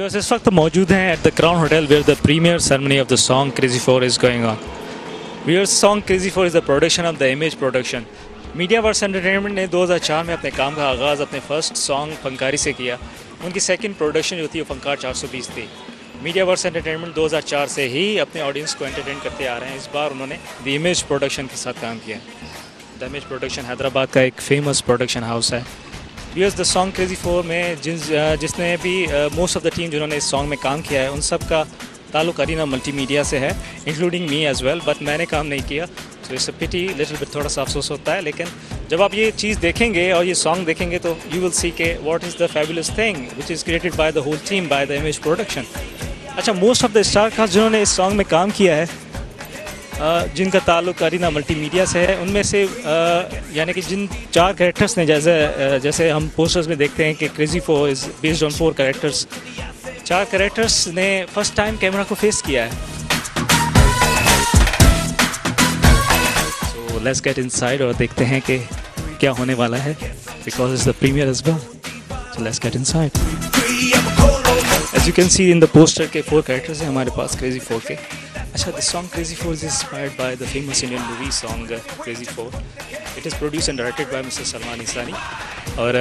Viewers इस वक्त मौजूद हैं at the Crown hotel where the premiere ceremony of the song Crazy 4 is going on. Viewers song Crazy 4 is the production of the image production. Media verse entertainment ने 2004 में अपने काम का आगाज़ अपने फर्स्ट सॉन्ग फंकारी से किया। उनकी सेकंड प्रोडक्शन जो थी वो फंकार 420 थी। मीडिया वर्स एंटरटेनमेंट 2004 से ही अपने ऑडियंस को एंटरटेन करते आ रहे हैं। इस बार उन्होंने द इमेज प्रोडक्शन के साथ काम किया। द इमेज प्रोडक्शन हैदराबाद का एक फेमस प्रोडक्शन हाउस है। व्यूअर्स द सॉन्ग क्रेजी 4 में जिसने भी मोस्ट ऑफ द टीम जिन्होंने इस सॉन्ग में काम किया है उन सब का ताल्लुक अरीना मल्टीमीडिया से है, including me as well, but मैंने काम नहीं किया। तो it's a pity, little bit थोड़ा सा अफसोस होता है। लेकिन जब आप ये चीज़ देखेंगे और ये सॉन्ग देखेंगे तो यू विल सी के what is the fabulous thing which is created by the whole team by the image production. अच्छा, most of the star cast जिन्होंने इस सॉन्ग में काम किया है जिनका ताल्लुक अरीना मल्टीमीडिया से है, उनमें से यानी कि जिन 4 कैरेक्टर्स ने जैसे हम पोस्टर्स में देखते हैं कि crazy 4 is based on 4 characters. 4 characters ने फर्स्ट टाइम कैमरा को फेस किया है। सो लेट्स गेट इनसाइड और देखते हैं कि क्या होने वाला है, because it's the premiere as well. So let's get inside. As you can see in the poster के 4 कैरेक्टर्स हैं हमारे पास क्रेजी 4 के। अच्छा, the song Crazy 4 is inspired by the famous Indian movie song Crazy 4. It is produced and directed by Mr. Salman Isani. और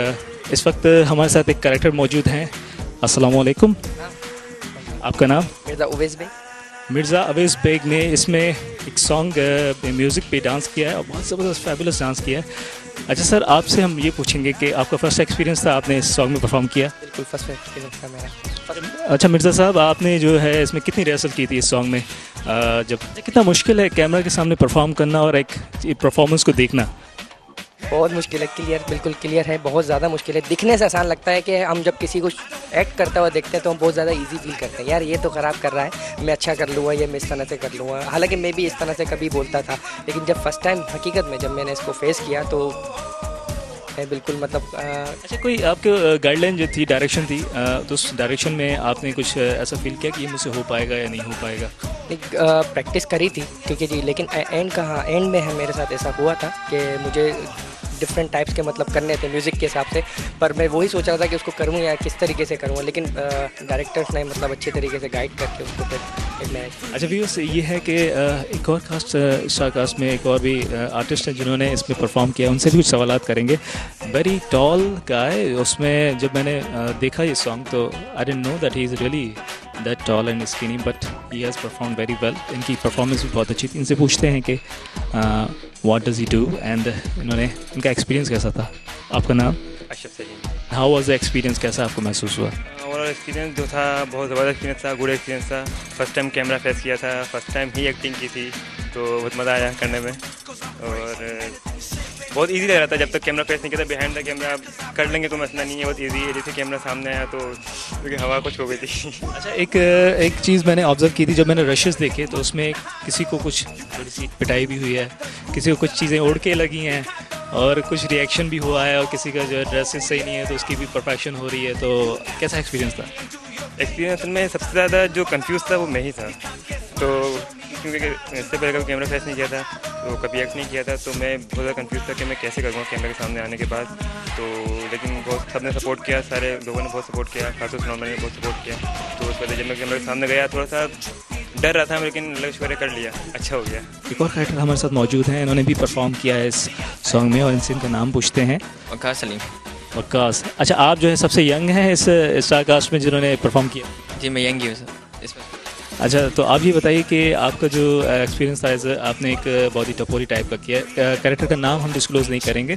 इस वक्त हमारे साथ एक कैरेक्टर मौजूद हैं। अस्सलाम वालेकुम, आपका नाम? मिर्ज़ा अवेज़ बेग ने इसमें एक सॉन्ग म्यूज़िक पे डांस किया है और बहुत ज़बरदस्त फैबुलस डांस किया है। अच्छा सर, आपसे हम ये पूछेंगे कि आपका फर्स्ट एक्सपीरियंस था, आपने इस सॉन्ग में परफॉर्म किया? बिल्कुल फर्स्ट एक्सपीरियंस था मेरा। अच्छा मिर्ज़ा साहब, आपने जो है इसमें कितनी रिहर्सल की थी इस सॉन्ग में? जब कितना मुश्किल है कैमरा के सामने परफॉर्म करना और एक परफॉर्मेंस को देखना? बहुत मुश्किल है, क्लियर, बिल्कुल क्लियर है, बहुत ज़्यादा मुश्किल है। दिखने से आसान लगता है कि हम जब किसी को एक्ट करता हुआ देखते हैं तो हम बहुत ज़्यादा इजी फील करते हैं, यार ये तो ख़राब कर रहा है, मैं अच्छा कर लूँगा, ये मैं इस तरह से कर लूँगा। हालांकि मैं भी इस तरह से कभी बोलता था, लेकिन जब फर्स्ट टाइम हकीकत में जब मैंने इसको फेस किया तो बिल्कुल मतलब अच्छा, कोई आपके गाइडलाइन जो थी, डायरेक्शन थी, तो उस डायरेक्शन में आपने कुछ ऐसा फील किया कि ये मुझसे हो पाएगा या नहीं हो पाएगा? एक प्रैक्टिस करी थी, ठीक है जी, लेकिन एंड में मेरे साथ ऐसा हुआ था कि मुझे डिफरेंट टाइप्स के मतलब करने थे म्यूज़िक के हिसाब से, पर मैं वही सोच रहा था कि उसको करूँ या किस तरीके से करूँ, लेकिन डायरेक्टर्स ने मतलब अच्छे तरीके से गाइड करके उसको फिर मैं। अच्छा व्यूअर्स, ये है कि एक और कास्ट, स्टार कास्ट में एक और भी आर्टिस्ट हैं जिन्होंने इसमें परफॉर्म किया, उनसे भी कुछ सवाल करेंगे। वेरी टॉल गाय, उसमें जब मैंने देखा ये सॉन्ग तो I didn't know that he is really that tall and skinny, but he has perform very well. इनकी परफॉर्मेंस भी बहुत अच्छी थी। इनसे पूछते हैं कि what does he do and इनका एक्सपीरियंस कैसा था। आपका नाम? Ashraf Salim. How was the experience, कैसा आपको महसूस हुआ? ओवरऑल एक्सपीरियंस जो था बहुत ज़बरदस्त एक्सपीरियंस था, गुड एक्सपीरियंस था। फर्स्ट टाइम कैमरा फेस किया था, फर्स्ट टाइम ही एक्टिंग की थी, तो बहुत मज़ा आया करने में और बहुत इजी लग रहा था। जब तक कैमरा फेस नहीं किया था, बिहाइंड द कैमरा कर लेंगे तो मसला नहीं है, बहुत इजी है। जैसे कैमरा सामने आया तो क्योंकि हवा कुछ हो गई थी। अच्छा, एक चीज़ मैंने ऑब्जर्व की थी जब मैंने रशेस देखे तो उसमें किसी को कुछ थोड़ी सी पिटाई भी हुई है, किसी को कुछ चीज़ें उड़ के लगी हैं और कुछ रिएक्शन भी हुआ है, और किसी का जो ड्रेसेस सही नहीं है तो उसकी भी परफेक्शन हो रही है। तो कैसा एक्सपीरियंस था? एक्सपीरियंस में सबसे ज़्यादा जो कंफ्यूज था वो मैं ही था, तो क्योंकि इससे पहले कभी कैमरा फेस नहीं किया था, तो कभी एक्ट नहीं किया था, तो मैं बहुत ज़्यादा कंफ्यूज था कि मैं कैसे करूँगा कैमरे के सामने आने के बाद। तो लेकिन बहुत सबने सपोर्ट किया, सारे लोगों ने बहुत सपोर्ट किया, खासतौर से नॉर्मल ने बहुत सपोर्ट किया। तो उस पहले जब मैं कैमरे के सामने गया थोड़ा सा डर रहा था, लेकिन लक्ष्य कर लिया, अच्छा हो गया। एक और कैरेक्टर हमारे साथ मौजूद हैं, इन्होंने भी परफॉर्म किया है इस सॉन्ग में और इनसे इनका नाम पूछते हैं। वक़ास सलीम। वक़ास, अच्छा आप जो है सबसे यंग हैं इस स्टार कास्ट में जिन्होंने परफॉर्म किया? जी मैं यंग ही हूँ सर इसमें। अच्छा, तो आप ये बताइए कि आपका जो एक्सपीरियंस था, आपने एक बहुत ही टपोरी टाइप का किया। कैरेक्टर का नाम हम डिस्क्लोज नहीं करेंगे,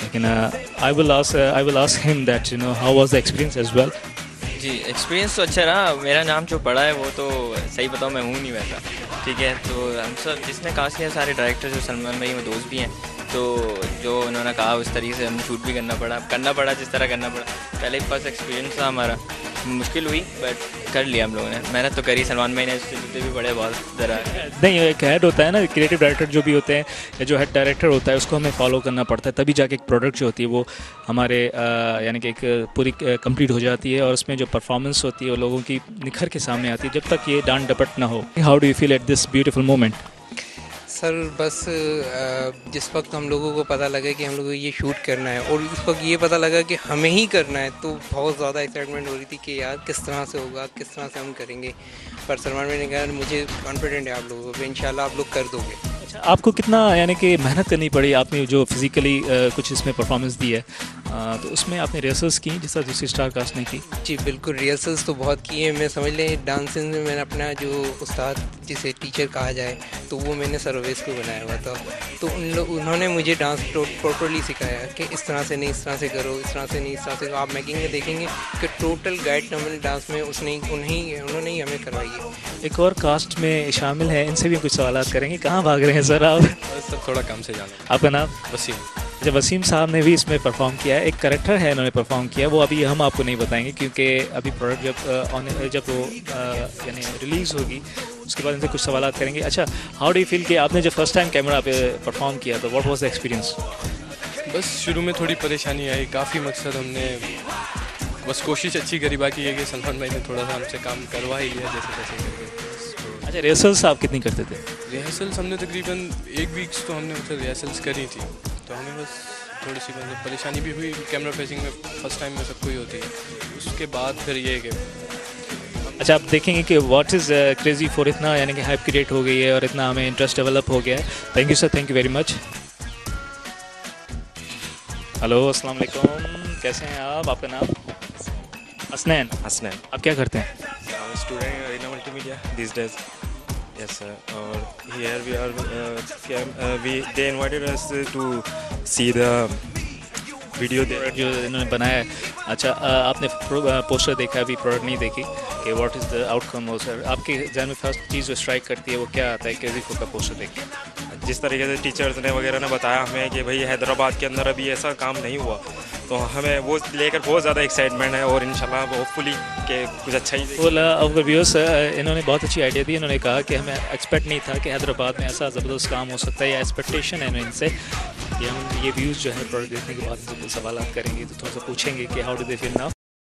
लेकिन I will ask him that how was the experience as well. जी एक्सपीरियंस तो अच्छा रहा। मेरा नाम जो पड़ा है वो तो सही बताऊँ मैं हूँ नहीं वैसा, ठीक है। तो हम सब जिसने कास्ट किया सारे डायरेक्टर जो सलमान भाई में दोस्त भी हैं, तो जो उन्होंने कहा उस तरीके से हमें शूट भी करना पड़ा जिस तरह करना पड़ा। पहले फर्स्ट एक्सपीरियंस था हमारा, मुश्किल हुई बट कर लिया हम लोगों ने, मेहनत तो करी। सलमान भाई ने इससे जितने भी बड़े बहुत ज़रा नहीं, एक हेड होता है ना, क्रिएटिव डायरेक्टर जो भी होते हैं या जो हेड डायरेक्टर होता है उसको हमें फॉलो करना पड़ता है, तभी जाके एक प्रोडक्ट जो होती है वो हमारे यानी कि एक पूरी कंप्लीट हो जाती है और उसमें जो परफॉर्मेंस होती है वो लोगों की निखर के सामने आती है, जब तक ये डांट डपट ना हो। How do you feel at this beautiful moment? Sir बस जिस वक्त हम लोगों को पता लगा कि हम लोगों को ये शूट करना है और उस वक्त ये पता लगा कि हमें ही करना है, तो बहुत ज़्यादा एक्साइटमेंट हो रही थी कि यार किस तरह से होगा, किस तरह से हम करेंगे। पर सलमान भाई ने कहा मुझे कॉन्फिडेंट है आप लोगों पे, इंशाल्लाह आप लोग कर दोगे। अच्छा, आपको कितना यानी कि मेहनत करनी पड़ी? आपने जो फिज़िकली कुछ इसमें परफॉर्मेंस दी है, तो उसमें आपने रिहर्सल्स की जिस तरह दूसरी स्टार कास्ट ने की? जी बिल्कुल, रिहर्सल्स तो बहुत की है। मैं समझ लें डांसिंग में मैंने अपना जो उस्ताद जिसे टीचर कहा जाए तो वो मैंने सरवेज को बनाया हुआ था। तो उन्होंने मुझे डांस प्रॉपरली सिखाया कि इस तरह से नहीं, इस तरह से करो, इस तरह से नहीं, इस तरह से करो। आप मेकिंग में देखेंगे कि टोटल गाइड हमने डांस में उन्होंने ही हमें करवाई है। एक और कास्ट में शामिल है, इनसे भी कुछ सवाल करेंगे। कहाँ भाग रहे हैं सर आप? सर थोड़ा काम से जाना। आपका नाम? वसीम। अच्छा, वसीम साहब ने भी इसमें परफॉर्म किया है। एक करेक्टर है इन्होंने परफॉर्म किया, वो अभी हम आपको नहीं बताएंगे क्योंकि अभी प्रोडक्ट जब वो यानी रिलीज़ होगी उसके बाद इनसे कुछ सवाल करेंगे। अच्छा, हाउ डू यू फील कि आपने जब फर्स्ट टाइम कैमरा पे परफॉर्म किया तो व्हाट वाज द एक्सपीरियंस? बस शुरू में थोड़ी परेशानी आई, काफ़ी मकसद हमने बस कोशिश अच्छी करी, बाकी ये कि सलमान भाई ने थोड़ा सा हमसे काम करवा ही लिया जैसे तैसे करके। अच्छा, रिहर्सल्स आप कितनी करते थे? रिहर्सल्स हमने तकरीबन 1 वीक्स तो हमने मतलब रिहर्सल्स करी थी, तो हमें बस थोड़ी सी मतलब परेशानी भी हुई कैमरा फेसिंग में, फर्स्ट टाइम में सबको ही होती है। उसके बाद फिर ये कि अच्छा, आप देखेंगे कि व्हाट इज़ क्रेजी फॉर इतना यानी कि हाइप क्रिएट हो गई है और इतना हमें इंटरेस्ट डेवलप हो गया है। Thank you sir, thank you very much. Hello, अस्सलाम वालेकुम, कैसे हैं आप? आपका नाम? हसनैन। हसनैन। आप क्या करते हैं? Student in multimedia these days. Yes sir. और here we are they invited us to see the video जो इन्होंने बनाया है। अच्छा, आपने पोस्टर देखा, अभी प्रोडक्ट नहीं देखी कि व्हाट इज़ द आउटकम हो सर? आपके जहन में फर्स्ट चीज़ जो स्ट्राइक करती है वो क्या आता है क्रेजी फॉर का पोस्टर देख के? जिस तरीके से टीचर्स ने वगैरह ने बताया हमें कि भाई हैदराबाद के अंदर अभी ऐसा काम नहीं हुआ, तो हमें वो लेकर बहुत ज़्यादा एक्साइटमेंट है और इंशाल्लाह होपफुली कि कुछ अच्छा ही व्यूअर्स, इन्होंने बहुत अच्छी आइडिया दी। इन्होंने कहा कि हमें एक्सपेक्ट नहीं था कि हैदराबाद में ऐसा ज़बरदस्त काम हो सकता है, या एक्सपेक्टेशन है इनसे कि हम ये व्यूज़ जो है प्रोडक्ट देखने के बाद इनसे सवाल करेंगे तो थोड़ा सा पूछेंगे कि how do they feel now.